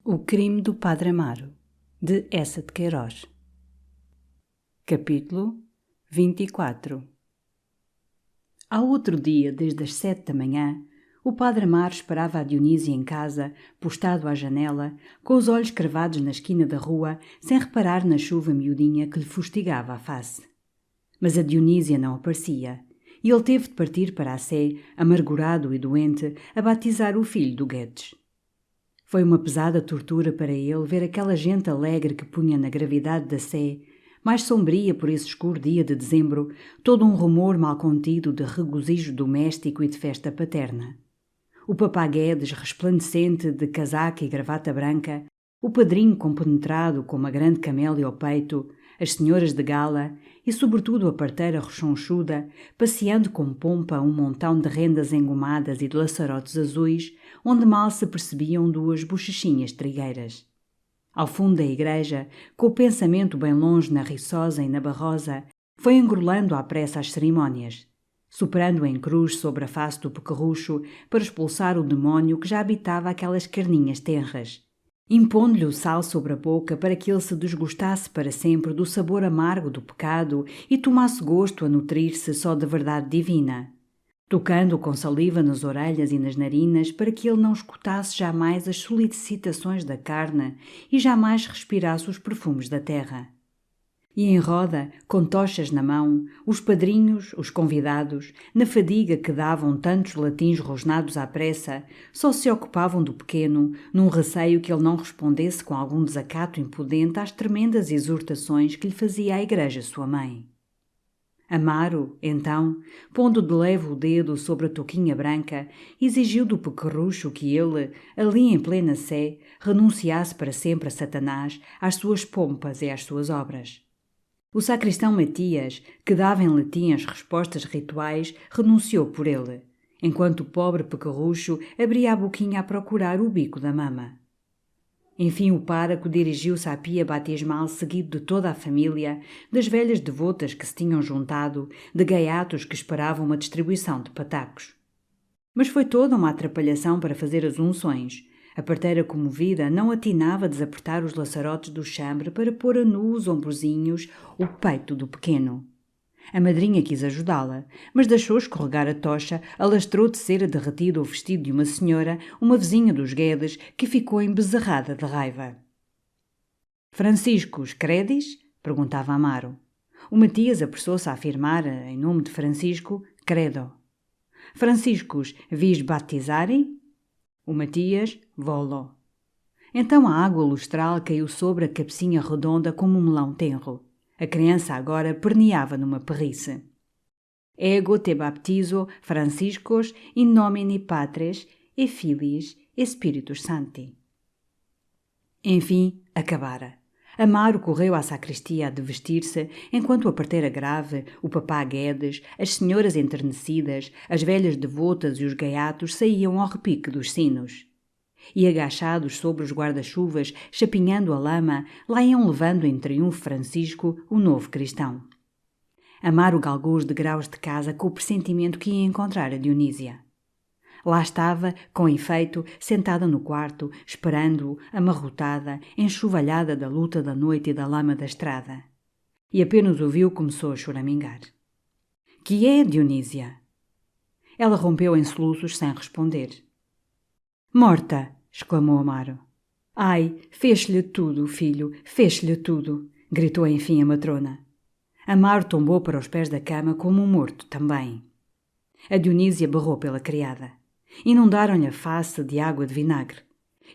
O crime do Padre Amaro, de Eça de Queiroz. Capítulo 24. Ao outro dia, desde as 7 da manhã, o Padre Amaro esperava a Dionísia em casa, postado à janela, com os olhos cravados na esquina da rua, sem reparar na chuva miudinha que lhe fustigava a face. Mas a Dionísia não aparecia, e ele teve de partir para a Sé, amargurado e doente, a batizar o filho do Guedes. Foi uma pesada tortura para ele ver aquela gente alegre que punha na gravidade da Sé, mais sombria por esse escuro dia de dezembro, todo um rumor mal contido de regozijo doméstico e de festa paterna. O papá Guedes, resplandecente de casaca e gravata branca, o padrinho compenetrado com uma grande camélia ao peito, as senhoras de gala e, sobretudo, a parteira rechonchuda, passeando com pompa um montão de rendas engomadas e de laçarotes azuis, onde mal se percebiam duas bochechinhas trigueiras. Ao fundo da igreja, com o pensamento bem longe na Riçosa e na Barrosa, foi engrolando à pressa as cerimónias, soprando em cruz sobre a face do pequerrucho para expulsar o demónio que já habitava aquelas carninhas tenras, impondo-lhe o sal sobre a boca para que ele se desgostasse para sempre do sabor amargo do pecado e tomasse gosto a nutrir-se só da verdade divina, tocando com saliva nas orelhas e nas narinas para que ele não escutasse jamais as solicitações da carne e jamais respirasse os perfumes da terra. E em roda, com tochas na mão, os padrinhos, os convidados, na fadiga que davam tantos latins rosnados à pressa, só se ocupavam do pequeno, num receio que ele não respondesse com algum desacato impudente às tremendas exortações que lhe fazia a igreja sua mãe. Amaro, então, pondo de leve o dedo sobre a touquinha branca, exigiu do pequerrucho que ele, ali em plena Sé, renunciasse para sempre a Satanás, às suas pompas e às suas obras. O sacristão Matias, que dava em latim as respostas rituais, renunciou por ele, enquanto o pobre pequerrucho abria a boquinha a procurar o bico da mama. Enfim o pároco dirigiu-se à pia batismal seguido de toda a família, das velhas devotas que se tinham juntado, de gaiatos que esperavam uma distribuição de patacos. Mas foi toda uma atrapalhação para fazer as unções. A parteira comovida não atinava a desapertar os laçarotes do chambre para pôr a nu os ombrozinhos, o peito do pequeno. A madrinha quis ajudá-la, mas deixou escorregar a tocha, alastrou de cera derretida o vestido de uma senhora, uma vizinha dos Guedes, que ficou embezerrada de raiva. «Franciscos, credes?» perguntava Amaro. O Matias apressou-se a afirmar, em nome de Francisco, credo. «Franciscos, vis batizarem?» O Matias, volo. Então a água lustral caiu sobre a cabecinha redonda como um melão tenro. A criança agora perneava numa perrice. Ego te baptizo, Franciscos, in nomine Patres, e Filiis, e Spiritus Sancti. Enfim, acabara. Amaro correu à sacristia a devestir-se, enquanto a parteira grave, o papá Guedes, as senhoras enternecidas, as velhas devotas e os gaiatos saíam ao repique dos sinos. E agachados sobre os guarda-chuvas, chapinhando a lama, lá iam levando em triunfo Francisco, o novo cristão. Amaro galgou os degraus de casa com o pressentimento que ia encontrar a Dionísia. Lá estava, com efeito, sentada no quarto, esperando-o, amarrotada, enxovalhada da luta da noite e da lama da estrada. E apenas o viu, começou a choramingar. «Que é, Dionísia?» Ela rompeu em soluços sem responder. «Morta!» exclamou Amaro. «Ai, fez-lhe tudo, filho, fez-lhe tudo!» gritou enfim a matrona. Amaro tombou para os pés da cama como um morto também. A Dionísia berrou pela criada. Inundaram-lhe a face de água de vinagre.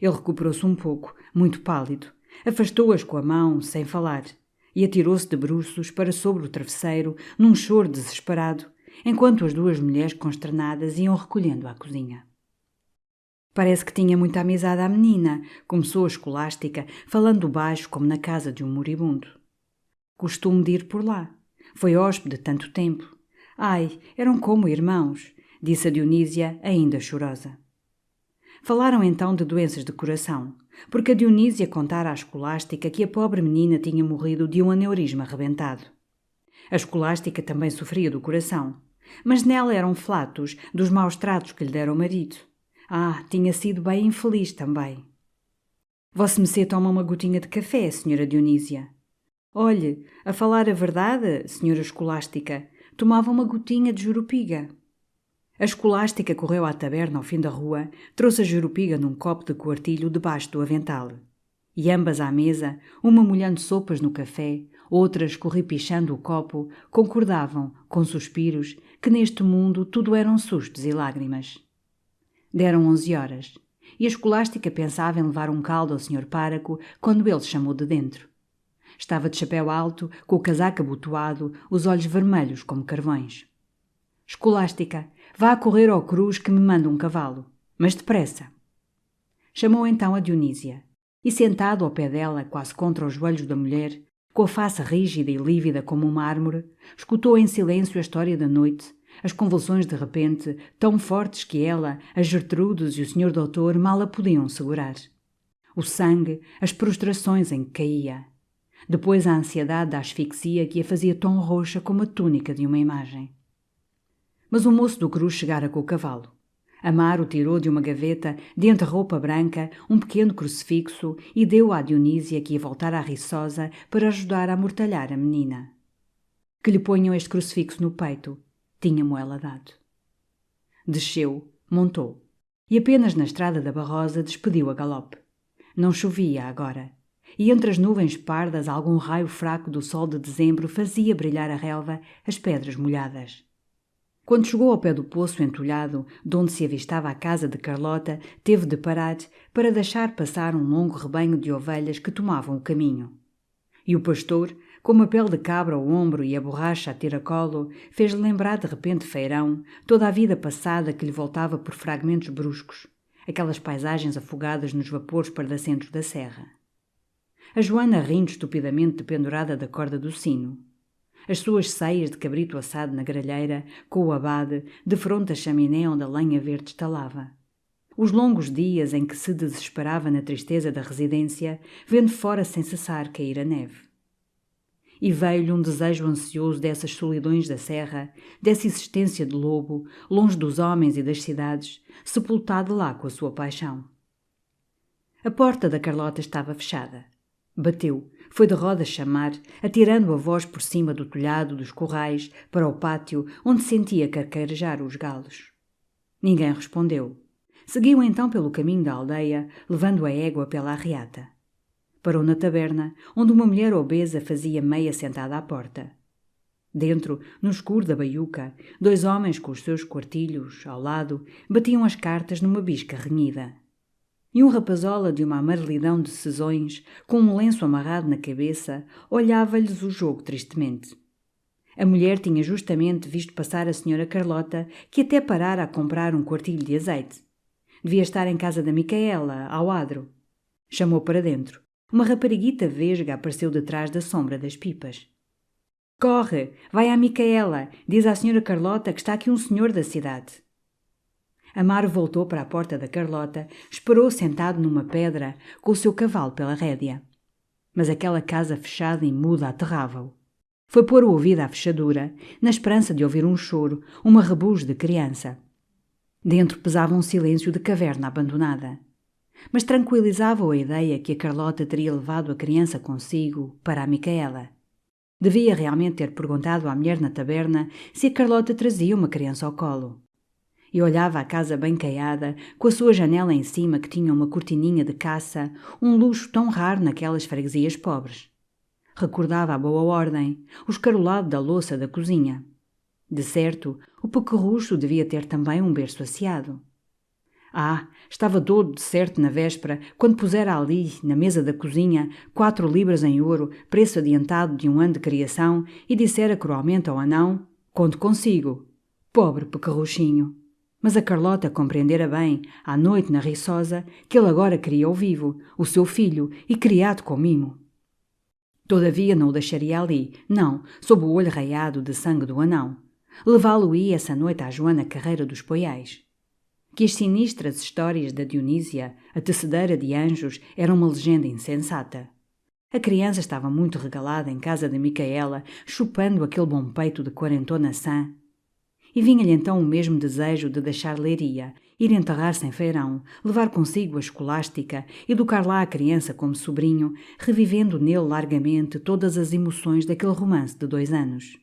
Ele recuperou-se um pouco, muito pálido. Afastou-as com a mão, sem falar, e atirou-se de bruços para sobre o travesseiro, num choro desesperado, enquanto as duas mulheres consternadas iam recolhendo à cozinha. «Parece que tinha muita amizade à menina», começou a escolástica, falando baixo como na casa de um moribundo. «Costumo de ir por lá. Foi hóspede tanto tempo. Ai, eram como irmãos», disse a Dionísia, ainda chorosa. Falaram então de doenças de coração, porque a Dionísia contara à escolástica que a pobre menina tinha morrido de um aneurisma rebentado. A escolástica também sofria do coração, mas nela eram flatos dos maus tratos que lhe dera o marido. Ah, tinha sido bem infeliz também. Vossemecê toma uma gotinha de café, senhora Dionísia. Olhe, a falar a verdade, senhora Escolástica, tomava uma gotinha de jurupiga. A Escolástica correu à taberna ao fim da rua, trouxe a jurupiga num copo de quartilho debaixo do avental. E ambas à mesa, uma molhando sopas no café, outra escorripichando o copo, concordavam, com suspiros, que neste mundo tudo eram sustos e lágrimas. Deram 11 horas, e a Escolástica pensava em levar um caldo ao senhor páraco quando ele chamou de dentro. Estava de chapéu alto, com o casaco abotoado, os olhos vermelhos como carvões. Escolástica, vá a correr ao cruz que me manda um cavalo, mas depressa. Chamou então a Dionísia, e sentado ao pé dela, quase contra os joelhos da mulher, com a face rígida e lívida como um mármore, escutou em silêncio a história da noite, as convulsões de repente, tão fortes que ela, a Gertrudes e o senhor doutor mal a podiam segurar. O sangue, as prostrações em que caía. Depois a ansiedade da asfixia que a fazia tão roxa como a túnica de uma imagem. Mas o moço do cruz chegara com o cavalo. Amaro tirou de uma gaveta, de entre roupa branca, um pequeno crucifixo e deu à Dionísia que ia voltar à Riçosa para ajudar a amortalhar a menina. Que lhe ponham este crucifixo no peito, tinha-mo ela dado. Desceu, montou, e apenas na estrada da Barrosa despediu a galope. Não chovia agora, e entre as nuvens pardas algum raio fraco do sol de dezembro fazia brilhar a relva, as pedras molhadas. Quando chegou ao pé do poço entulhado, de onde se avistava a casa de Carlota, teve de parar para deixar passar um longo rebanho de ovelhas que tomavam o caminho. E o pastor, com uma pele de cabra ao ombro e a borracha a tiracolo, fez-lhe lembrar de repente feirão, toda a vida passada que lhe voltava por fragmentos bruscos, aquelas paisagens afogadas nos vapores pardacentos da serra. A Joana rindo estupidamente dependurada da corda do sino. As suas ceias de cabrito assado na grelheira, com o abade, defronte à chaminé onde a lenha verde estalava. Os longos dias em que se desesperava na tristeza da residência, vendo fora sem cessar cair a neve. E veio-lhe um desejo ansioso dessas solidões da serra, dessa existência de lobo, longe dos homens e das cidades, sepultado lá com a sua paixão. A porta da Carlota estava fechada. Bateu, foi de rodas chamar, atirando a voz por cima do telhado dos corrais para o pátio onde sentia carquejar os galos. Ninguém respondeu. Seguiu então pelo caminho da aldeia, levando a égua pela arreata. Parou na taberna, onde uma mulher obesa fazia meia sentada à porta. Dentro, no escuro da baiuca, 2 homens com os seus quartilhos, ao lado, batiam as cartas numa bisca renhida. E um rapazola de uma amarelidão de sezões, com um lenço amarrado na cabeça, olhava-lhes o jogo tristemente. A mulher tinha justamente visto passar a senhora Carlota, que até parara a comprar um quartilho de azeite. Devia estar em casa da Micaela, ao adro. Chamou para dentro. Uma rapariguita vesga apareceu detrás da sombra das pipas. «Corre, vai à Micaela, diz à senhora Carlota que está aqui um senhor da cidade.» Amaro voltou para a porta da Carlota, esperou sentado numa pedra, com o seu cavalo pela rédea. Mas aquela casa fechada e muda aterrava-o. Foi pôr o ouvido à fechadura, na esperança de ouvir um choro, uma rebujo de criança. Dentro pesava um silêncio de caverna abandonada. Mas tranquilizava-o a ideia que a Carlota teria levado a criança consigo para a Micaela. Devia realmente ter perguntado à mulher na taberna se a Carlota trazia uma criança ao colo. E olhava a casa bem caiada, com a sua janela em cima que tinha uma cortininha de caça, um luxo tão raro naquelas freguesias pobres. Recordava a boa ordem, o escarolado da louça da cozinha. De certo, o pequerrucho devia ter também um berço asseado. Estava todo de certo na véspera, quando pusera ali, na mesa da cozinha, 4 libras em ouro, preço adiantado de um ano de criação, e dissera cruelmente ao anão: «Conto consigo.» Pobre pequerruchinho! Mas a Carlota compreendera bem, à noite na Riçosa, que ele agora queria ao vivo, o seu filho, e criado com mimo. Todavia não o deixaria ali, não, sob o olho raiado de sangue do anão. Levá-lo-ia essa noite à Joana Carreira dos Poiais. Que as sinistras histórias da Dionísia, a tecedeira de anjos, eram uma legenda insensata. A criança estava muito regalada em casa de Micaela, chupando aquele bom peito de quarentona sã. E vinha-lhe então o mesmo desejo de deixar Leiria Ir enterrar-se em Feirão, levar consigo a escolástica, educar lá a criança como sobrinho, revivendo nele largamente todas as emoções daquele romance de 2 anos.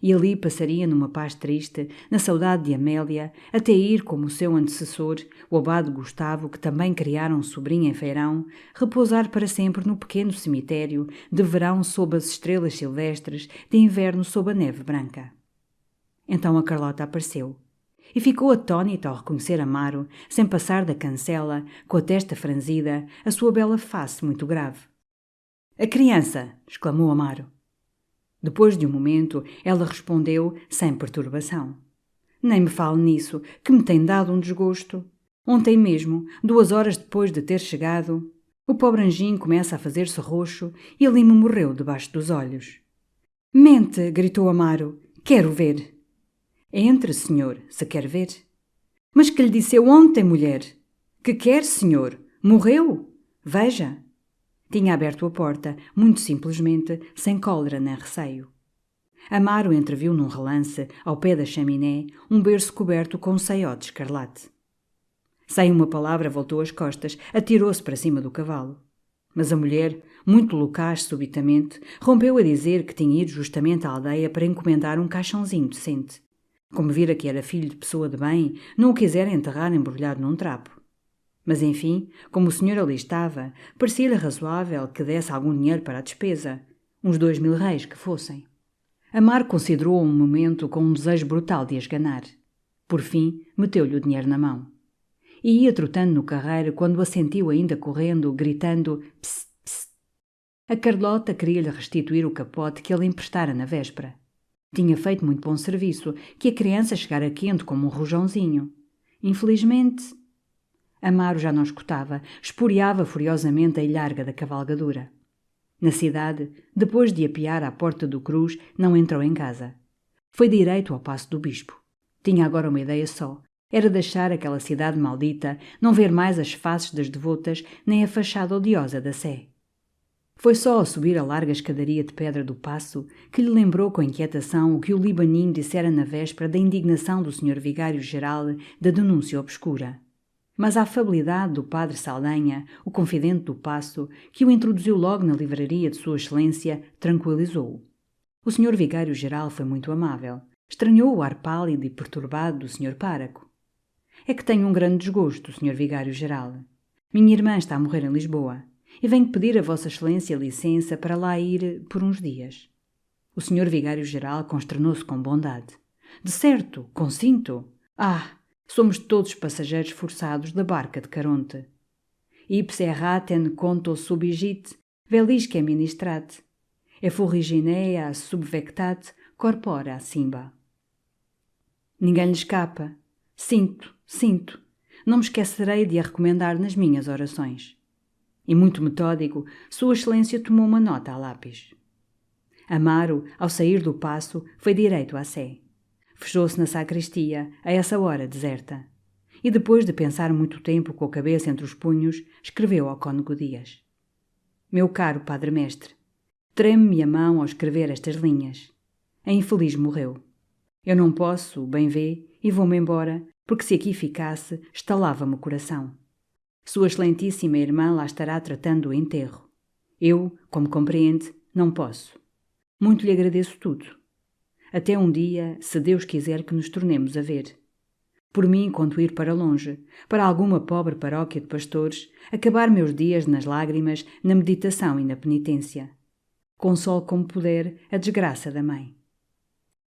E ali passaria numa paz triste, na saudade de Amélia, até ir como o seu antecessor, o abade Gustavo, que também criara um sobrinho em Feirão, repousar para sempre no pequeno cemitério, de verão sob as estrelas silvestres, de inverno sob a neve branca. Então a Carlota apareceu. E ficou atônita ao reconhecer Amaro, sem passar da cancela, com a testa franzida, a sua bela face muito grave. «A criança!» exclamou Amaro. Depois de um momento, ela respondeu sem perturbação. «Nem me fale nisso, que me tem dado um desgosto. Ontem mesmo, 2 horas depois de ter chegado, o pobre anjinho começa a fazer-se roxo e ali me morreu debaixo dos olhos.» «Mente!» gritou Amaro. «Quero ver!» «Entre, senhor, se quer ver.» «Mas que lhe disse eu ontem, mulher?» «Que quer, senhor? Morreu? Veja!» Tinha aberto a porta, muito simplesmente, sem cólera nem receio. Amaro entreviu num relance, ao pé da chaminé, um berço coberto com um saió de escarlate. Sem uma palavra voltou as costas, atirou-se para cima do cavalo. Mas a mulher, muito loucaz subitamente, rompeu a dizer que tinha ido justamente à aldeia para encomendar um caixãozinho decente. Como vira que era filho de pessoa de bem, não o quisera enterrar embrulhado num trapo. Mas, enfim, como o senhor ali estava, parecia-lhe razoável que desse algum dinheiro para a despesa, uns 2.000 réis que fossem. Amaro considerou um momento com um desejo brutal de esganar. Por fim, meteu-lhe o dinheiro na mão. E ia trotando no carreiro quando a sentiu ainda correndo, gritando «Psst, psst». A Carlota queria-lhe restituir o capote que ele emprestara na véspera. Tinha feito muito bom serviço, que a criança chegara quente como um rojãozinho. Infelizmente... Amaro já não escutava, esporeava furiosamente a ilharga da cavalgadura. Na cidade, depois de apear à porta do Cruz, não entrou em casa. Foi direito ao paço do bispo. Tinha agora uma ideia só. Era deixar aquela cidade maldita, não ver mais as faces das devotas, nem a fachada odiosa da Sé. Foi só ao subir a larga escadaria de pedra do paço que lhe lembrou com inquietação o que o libaninho dissera na véspera da indignação do senhor vigário-geral da denúncia obscura. Mas a afabilidade do padre Saldanha, o confidente do paço, que o introduziu logo na livraria de Sua Excelência, tranquilizou-o. O senhor vigário-geral foi muito amável. Estranhou o ar pálido e perturbado do senhor páraco. «É que tenho um grande desgosto, senhor vigário-geral. Minha irmã está a morrer em Lisboa e venho pedir a Vossa Excelência licença para lá ir por uns dias.» O senhor vigário-geral consternou-se com bondade. «De certo, consinto. Ah, somos todos passageiros forçados da barca de Caronte. Ipse erraten conto subigit, velisque ministrat, e furriginea subvectat corpora simba.» Ninguém lhe escapa. Sinto. Não me esquecerei de a recomendar nas minhas orações. E muito metódico, Sua Excelência tomou uma nota a lápis. Amaro, ao sair do paço, foi direito à Sé. Fechou-se na sacristia, a essa hora deserta. E depois de pensar muito tempo com a cabeça entre os punhos, escreveu ao cônego Dias. «Meu caro padre-mestre, treme-me a mão ao escrever estas linhas. A infeliz morreu. Eu não posso, bem vê, e vou-me embora, porque se aqui ficasse, estalava-me o coração. Sua Excelentíssima Irmã lá estará tratando o enterro. Eu, como compreende, não posso. Muito lhe agradeço tudo. Até um dia, se Deus quiser que nos tornemos a ver. Por mim, conto ir para longe, para alguma pobre paróquia de pastores, acabar meus dias nas lágrimas, na meditação e na penitência. Console como puder a desgraça da mãe.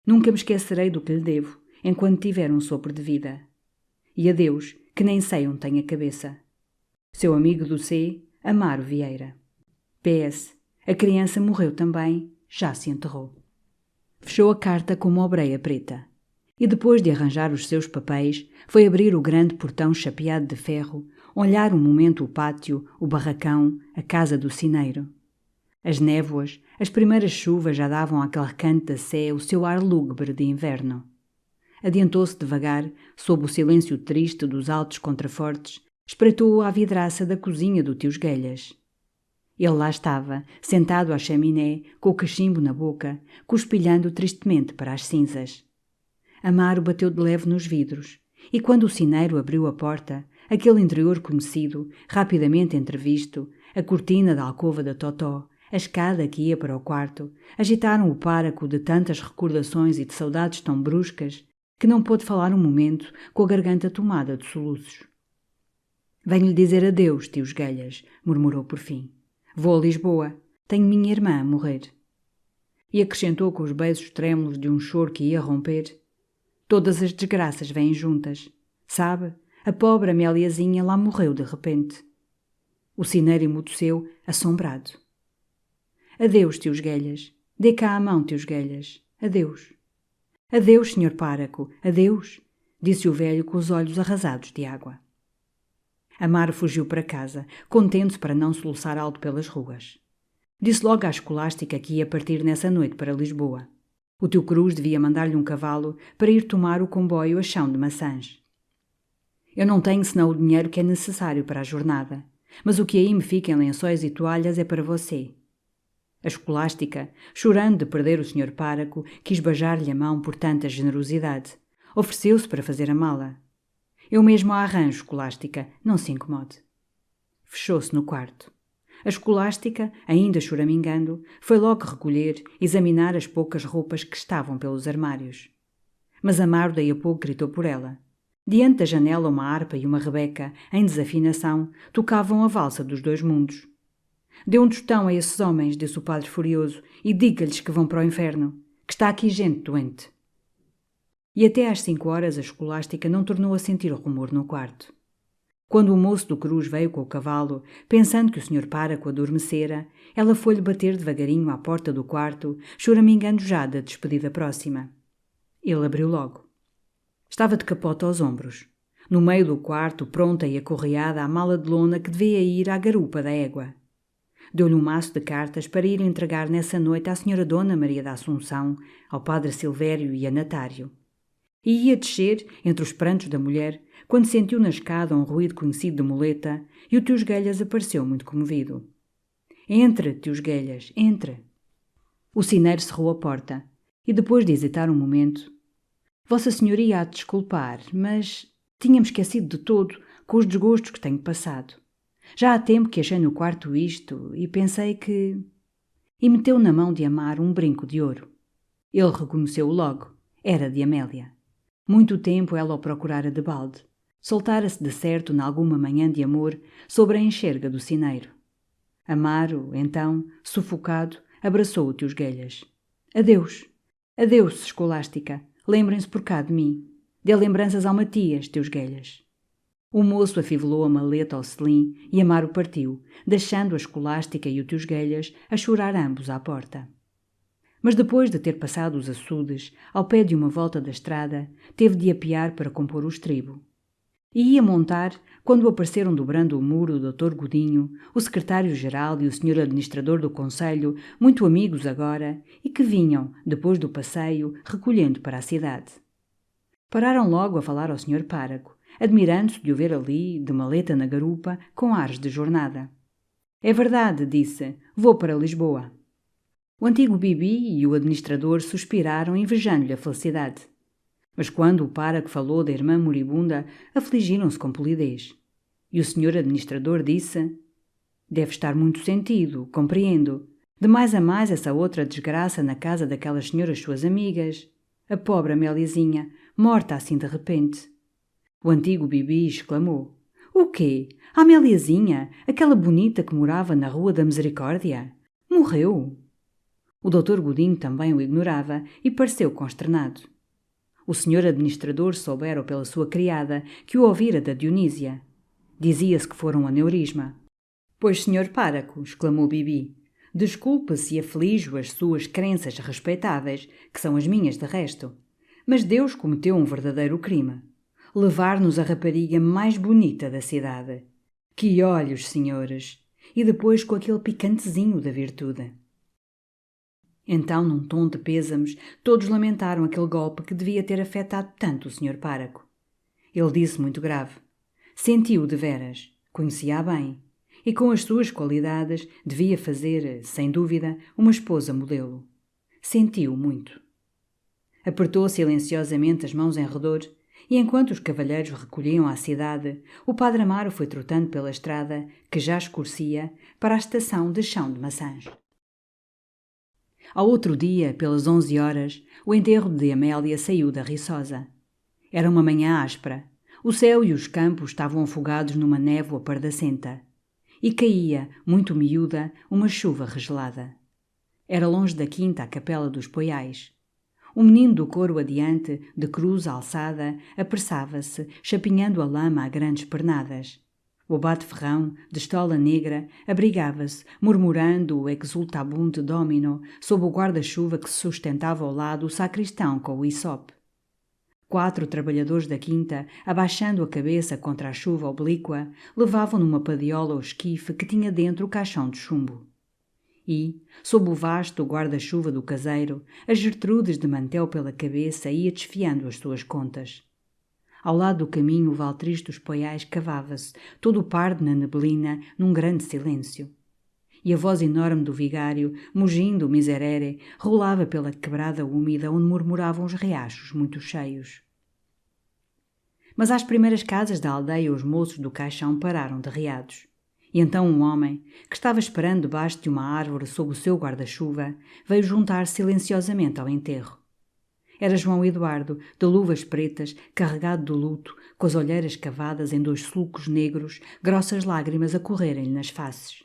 Nunca me esquecerei do que lhe devo, enquanto tiver um sopro de vida. E adeus, que nem sei onde tem a cabeça. Seu amigo do C, Amaro Vieira. PS. A criança morreu também, já se enterrou.» Fechou a carta com uma obreia preta. E depois de arranjar os seus papéis, foi abrir o grande portão chapeado de ferro, olhar um momento o pátio, o barracão, a casa do sineiro. As névoas, as primeiras chuvas já davam àquele recanto da Sé o seu ar lúgubre de inverno. Adiantou-se devagar, sob o silêncio triste dos altos contrafortes, espreitou à vidraça da cozinha do tio Esguelhas. Ele lá estava, sentado à chaminé, com o cachimbo na boca, cuspilhando tristemente para as cinzas. Amaro bateu de leve nos vidros, e quando o sineiro abriu a porta, aquele interior conhecido, rapidamente entrevisto, a cortina da alcova da Totó, a escada que ia para o quarto, agitaram o páraco de tantas recordações e de saudades tão bruscas que não pôde falar um momento com a garganta tomada de soluços. «Venho-lhe dizer adeus, tio Esguelhas», murmurou por fim. «Vou a Lisboa. Tenho minha irmã a morrer». E acrescentou com os beijos trêmulos de um choro que ia romper: «Todas as desgraças vêm juntas. Sabe, a pobre Améliazinha lá morreu de repente». O sineiro emudeceu, assombrado. «Adeus, tio Esguelhas. Dê cá a mão, tio Esguelhas. Adeus». «Adeus, senhor páraco. Adeus», disse o velho com os olhos arrasados de água. Amaro fugiu para casa, contente para não soluçar alto pelas ruas. Disse logo à escolástica que ia partir nessa noite para Lisboa. O tio Cruz devia mandar-lhe um cavalo para ir tomar o comboio a Chão de Maçãs. «Eu não tenho senão o dinheiro que é necessário para a jornada, mas o que aí me fica em lençóis e toalhas é para você». A escolástica, chorando de perder o senhor páraco, quis beijar-lhe a mão por tanta generosidade. Ofereceu-se para fazer a mala. «Eu mesmo a arranjo, escolástica, não se incomode». Fechou-se no quarto. A escolástica, ainda choramingando, foi logo recolher, examinar as poucas roupas que estavam pelos armários. Mas Amaro daí a pouco gritou por ela. Diante da janela uma harpa e uma rebeca, em desafinação, tocavam a valsa dos dois mundos. «Dê um tostão a esses homens», disse o padre furioso, «e diga-lhes que vão para o inferno, que está aqui gente doente». E até às 5 horas a escolástica não tornou a sentir o rumor no quarto. Quando o moço do Cruz veio com o cavalo, pensando que o senhor páraco adormecera, ela foi-lhe bater devagarinho à porta do quarto, choramingando já da despedida próxima. Ele abriu logo. Estava de capota aos ombros. No meio do quarto, pronta e acorreada à mala de lona que devia ir à garupa da égua. Deu-lhe um maço de cartas para ir entregar nessa noite à senhora Dona Maria da Assunção, ao padre Silvério e a Natário. E ia descer, entre os prantos da mulher, quando sentiu na escada um ruído conhecido de muleta, e o tio Esguelhas apareceu muito comovido. «Entre, tio Esguelhas, entre». O sineiro cerrou a porta, e depois de hesitar um momento: «Vossa Senhoria há de desculpar, mas tinha-me esquecido de todo, com os desgostos que tenho passado. Já há tempo que achei no quarto isto, e pensei que...» E meteu na mão de Amaro um brinco de ouro. Ele reconheceu-o logo. Era de Amélia. Muito tempo ela o procurara de balde. Soltara-se de certo nalguma manhã de amor sobre a enxerga do sineiro. Amaro, então, sufocado, abraçou o tio Esguelhas. «Adeus! Adeus, escolástica! Lembrem-se por cá de mim. Dê lembranças ao Matias, tio Esguelhas». O moço afivelou a maleta ao selim e Amaro partiu, deixando a escolástica e o tio Esguelhas a chorar ambos à porta. Mas depois de ter passado os açudes, ao pé de uma volta da estrada, teve de apear para compor o estribo. E ia montar, quando apareceram dobrando o muro o doutor Godinho, o secretário-geral e o senhor administrador do concelho, muito amigos agora, e que vinham, depois do passeio, recolhendo para a cidade. Pararam logo a falar ao senhor páraco, admirando-se de o ver ali, de maleta na garupa, com ares de jornada. «É verdade», disse, «vou para Lisboa». O antigo Bibi e o administrador suspiraram, invejando-lhe a felicidade. Mas quando o páraco falou da irmã moribunda, afligiram-se com polidez. E o senhor administrador disse: «Deve estar muito sentido, compreendo. De mais a mais essa outra desgraça na casa daquelas senhoras suas amigas. A pobre Améliazinha, morta assim de repente». O antigo Bibi exclamou: «O quê? A Améliazinha, aquela bonita que morava na Rua da Misericórdia? Morreu?» O doutor Godinho também o ignorava e pareceu consternado. O senhor administrador soubera pela sua criada que o ouvira da Dionísia. Dizia-se que fora um aneurisma. «Pois, senhor páraco», exclamou Bibi, «desculpe-se e aflijo as suas crenças respeitáveis, que são as minhas de resto. Mas Deus cometeu um verdadeiro crime. Levar-nos a rapariga mais bonita da cidade. Que olhos, senhores! E depois com aquele picantezinho da virtude». Então, num tom de pêsames, todos lamentaram aquele golpe que devia ter afetado tanto o senhor páraco. Ele disse muito grave. Sentiu de veras, conhecia-a bem, e com as suas qualidades devia fazer, sem dúvida, uma esposa modelo. Sentiu muito. Apertou silenciosamente as mãos em redor e enquanto os cavalheiros recolhiam à cidade, o padre Amaro foi trotando pela estrada, que já escurecia, para a estação de Chão de Maçãs. Ao outro dia, pelas 11 horas, o enterro de Amélia saiu da Riçosa. Era uma manhã áspera. O céu e os campos estavam afogados numa névoa pardacenta. E caía, muito miúda, uma chuva regelada. Era longe da quinta a capela dos Poiais. O menino do coro adiante, de cruz alçada, apressava-se, chapinhando a lama a grandes pernadas. O abate Ferrão, de estola negra, abrigava-se, murmurando o exultabunte domino, sob o guarda-chuva que se sustentava ao lado o sacristão com o isope. 4 trabalhadores da quinta, abaixando a cabeça contra a chuva oblíqua, levavam numa padiola o esquife que tinha dentro o caixão de chumbo. E, sob o vasto guarda-chuva do caseiro, as Gertrudes de mantel pela cabeça ia desfiando as suas contas. Ao lado do caminho o Valtriz dos Poiais cavava-se, todo pardo na neblina, num grande silêncio. E a voz enorme do vigário, mugindo o miserere, rolava pela quebrada úmida onde murmuravam os riachos muito cheios. Mas às primeiras casas da aldeia os moços do caixão pararam derreados. E então um homem, que estava esperando debaixo de uma árvore sob o seu guarda-chuva, veio juntar silenciosamente ao enterro. Era João Eduardo, de luvas pretas, carregado de luto, com as olheiras cavadas em 2 sulcos negros, grossas lágrimas a correrem-lhe nas faces.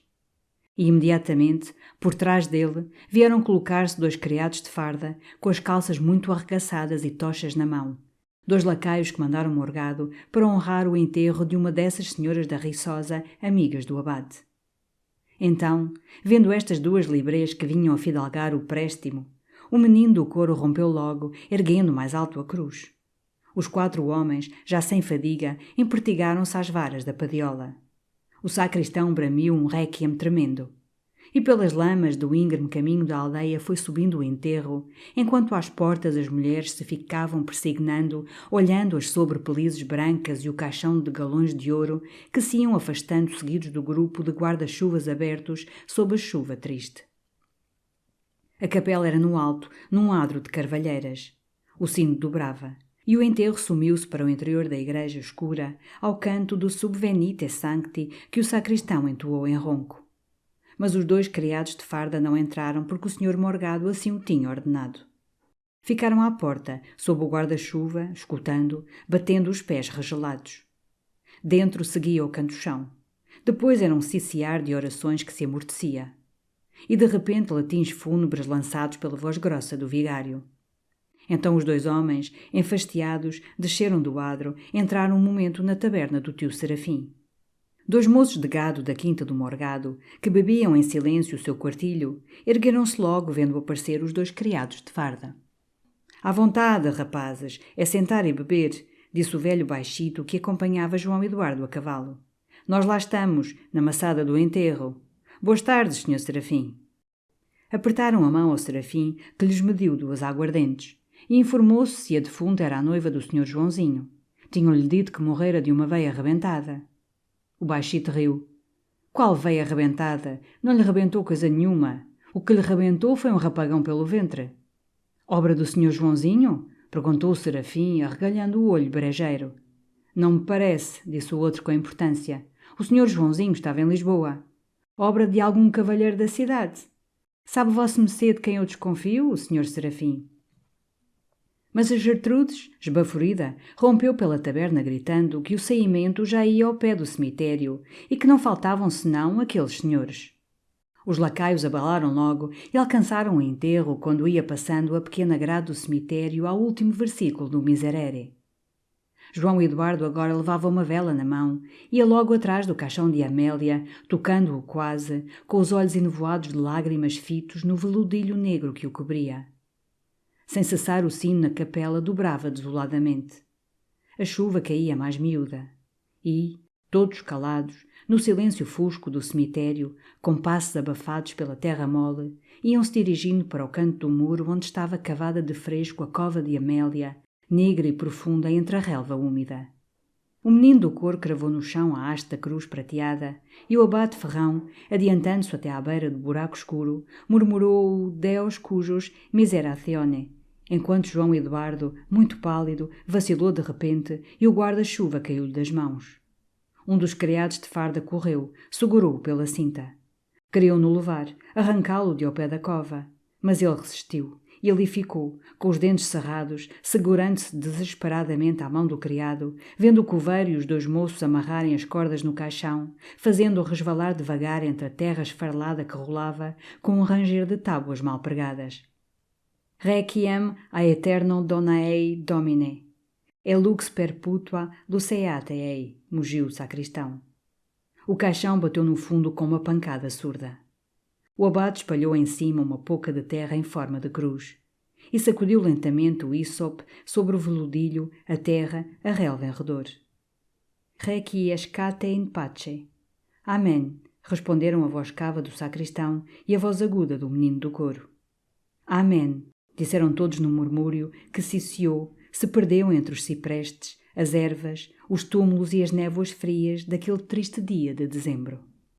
E imediatamente, por trás dele, vieram colocar-se 2 criados de farda, com as calças muito arregaçadas e tochas na mão. 2 lacaios que mandaram Morgado para honrar o enterro de uma dessas senhoras da Riçosa, amigas do abade. Então, vendo estas 2 librés que vinham a fidalgar o préstimo, o menino do coro rompeu logo, erguendo mais alto a cruz. Os 4 homens, já sem fadiga, empertigaram-se às varas da padiola. O sacristão bramiu um réquiem tremendo. E pelas lamas do íngreme caminho da aldeia foi subindo o enterro, enquanto às portas as mulheres se ficavam persignando, olhando as sobrepelizes brancas e o caixão de galões de ouro que se iam afastando seguidos do grupo de guarda-chuvas abertos sob a chuva triste. A capela era no alto, num adro de carvalheiras. O sino dobrava, e o enterro sumiu-se para o interior da igreja escura, ao canto do Subvenite Sancti que o sacristão entoou em ronco. Mas os 2 criados de farda não entraram porque o senhor Morgado assim o tinha ordenado. Ficaram à porta, sob o guarda-chuva, escutando, batendo os pés regelados. Dentro seguia o canto-chão. Depois era um ciciar de orações que se amortecia. E de repente latins fúnebres lançados pela voz grossa do vigário. Então os 2 homens, enfastiados, desceram do adro, entraram um momento na taberna do tio Serafim. 2 moços de gado da quinta do Morgado, que bebiam em silêncio o seu quartilho, ergueram-se logo vendo aparecer os 2 criados de farda. «À vontade, rapazes, é sentar e beber», disse o velho baixito que acompanhava João Eduardo a cavalo. «Nós lá estamos, na maçada do enterro. Boas tardes, senhor Serafim». Apertaram a mão ao Serafim, que lhes mediu 2 aguardentes, e informou-se se a defunta era a noiva do senhor Joãozinho. Tinham-lhe dito que morrera de uma veia arrebentada. O baixito riu. «Qual veia arrebentada? Não lhe rebentou coisa nenhuma. O que lhe rebentou foi um rapagão pelo ventre». «Obra do senhor Joãozinho?» perguntou o Serafim, arregalhando o olho brejeiro. «Não me parece», disse o outro com importância. «O senhor Joãozinho estava em Lisboa. Obra de algum cavalheiro da cidade. Sabe vosso mecê de quem eu desconfio, o senhor Serafim?» Mas a Gertrudes, esbaforida, rompeu pela taberna gritando que o saímento já ia ao pé do cemitério e que não faltavam senão aqueles senhores. Os lacaios abalaram logo e alcançaram o enterro quando ia passando a pequena grade do cemitério ao último versículo do Miserere. João Eduardo agora levava uma vela na mão, ia logo atrás do caixão de Amélia, tocando-o quase, com os olhos enevoados de lágrimas fitos no veludilho negro que o cobria. Sem cessar o sino na capela dobrava desoladamente. A chuva caía mais miúda. E, todos calados, no silêncio fusco do cemitério, com passos abafados pela terra mole, iam-se dirigindo para o canto do muro onde estava cavada de fresco a cova de Amélia, negra e profunda entre a relva úmida. O menino do coro cravou no chão a haste da cruz prateada e o abade Ferrão, adiantando-se até à beira do buraco escuro, murmurou o Deus cujos miseratione, enquanto João Eduardo, muito pálido, vacilou de repente e o guarda-chuva caiu-lhe das mãos. Um dos criados de farda correu, segurou-o pela cinta. Queriam-no levar, arrancá-lo de ao pé da cova, mas ele resistiu, e ali ficou, com os dentes cerrados, segurando-se desesperadamente à mão do criado, vendo o coveiro e os dois moços amarrarem as cordas no caixão, fazendo-o resvalar devagar entre a terra esfarelada que rolava, com um ranger de tábuas mal pregadas. Requiem aeternam dona ei domine. E lux perpetua luceate ei, mugiu o sacristão. O caixão bateu no fundo com uma pancada surda. O abade espalhou em cima uma pouca de terra em forma de cruz e sacudiu lentamente o ísope sobre o veludilho, a terra, a relva em redor. Requiescate in pace. Amém, responderam a voz cava do sacristão e a voz aguda do menino do coro. Amém, disseram todos num murmúrio que ciciou, se perdeu entre os ciprestes, as ervas, os túmulos e as névoas frias daquele triste dia de dezembro.